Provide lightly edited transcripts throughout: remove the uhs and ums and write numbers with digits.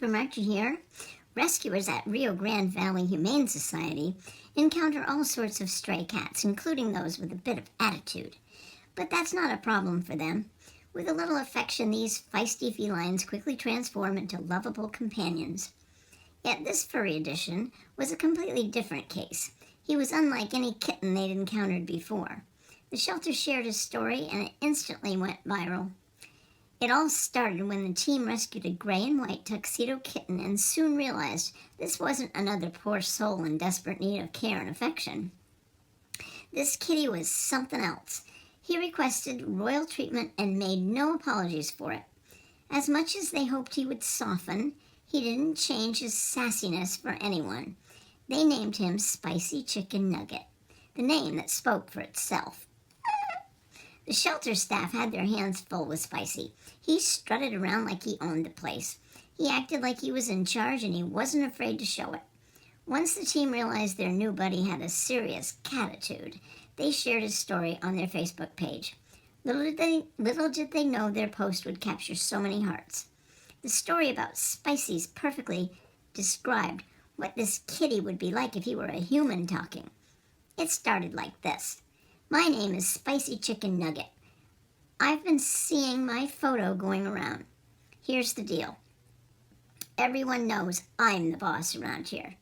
Cooper Marcher here. Rescuers at Rio Grande Valley Humane Society encounter all sorts of stray cats, including those with a bit of attitude. But that's not a problem for them. With a little affection, these feisty felines quickly transform into lovable companions. Yet this furry addition was a completely different case. He was unlike any kitten they'd encountered before. The shelter shared his story, and it instantly went viral. It all started when the team rescued a gray and white tuxedo kitten and soon realized this wasn't another poor soul in desperate need of care and affection. This kitty was something else. He requested royal treatment and made no apologies for it. As much as they hoped he would soften, he didn't change his sassiness for anyone. They named him Spicy Chicken Nugget, the name that spoke for itself. The shelter staff had their hands full with Spicy. He strutted around like he owned the place. He acted like he was in charge, and he wasn't afraid to show it. Once the team realized their new buddy had a serious catitude, they shared his story on their Facebook page. Little did they know their post would capture so many hearts. The story about Spicy's perfectly described what this kitty would be like if he were a human talking. It started like this. My name is Spicy Chicken Nugget. I've been seeing my photo going around. Here's the deal. Everyone knows I'm the boss around here.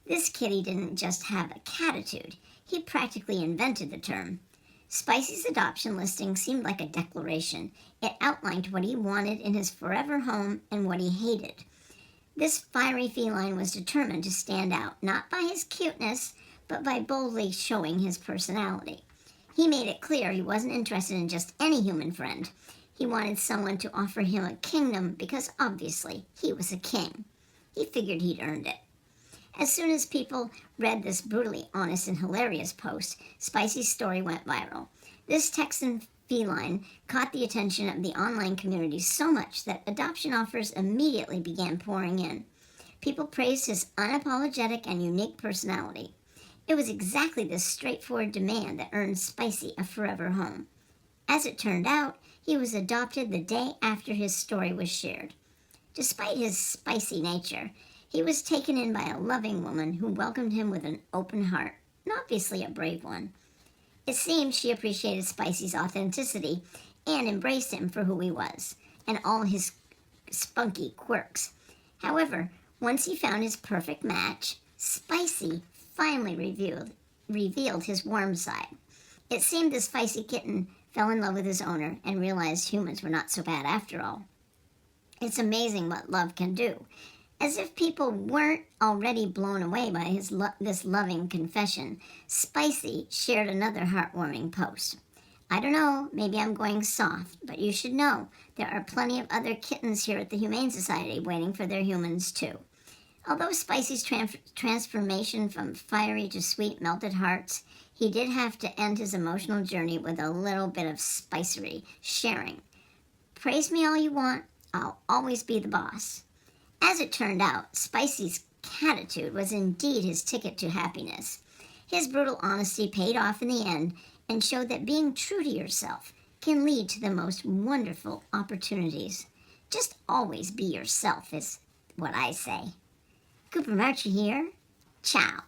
This kitty didn't just have a catitude. He practically invented the term. Spicy's adoption listing seemed like a declaration. It outlined what he wanted in his forever home and what he hated. This fiery feline was determined to stand out, not by his cuteness, but by boldly showing his personality. He made it clear he wasn't interested in just any human friend. He wanted someone to offer him a kingdom because obviously he was a king. He figured he'd earned it. As soon as people read this brutally honest and hilarious post, Spicy's story went viral. This Texan feline caught the attention of the online community so much that adoption offers immediately began pouring in. People praised his unapologetic and unique personality. It was exactly this straightforward demand that earned Spicy a forever home. As it turned out, he was adopted the day after his story was shared. Despite his spicy nature, he was taken in by a loving woman who welcomed him with an open heart, and obviously a brave one. It seemed she appreciated Spicy's authenticity and embraced him for who he was, and all his spunky quirks. However, once he found his perfect match, Spicy finally revealed his warm side. It seemed this feisty kitten fell in love with his owner and realized humans were not so bad after all. It's amazing what love can do. As if people weren't already blown away by this loving confession, Spicy shared another heartwarming post. I don't know, maybe I'm going soft, but you should know there are plenty of other kittens here at the Humane Society waiting for their humans too. Although Spicy's transformation from fiery to sweet melted hearts, he did have to end his emotional journey with a little bit of spicery, sharing. Praise me all you want, I'll always be the boss. As it turned out, Spicy's catitude was indeed his ticket to happiness. His brutal honesty paid off in the end and showed that being true to yourself can lead to the most wonderful opportunities. Just always be yourself is what I say. Cooper Marcher here. Ciao.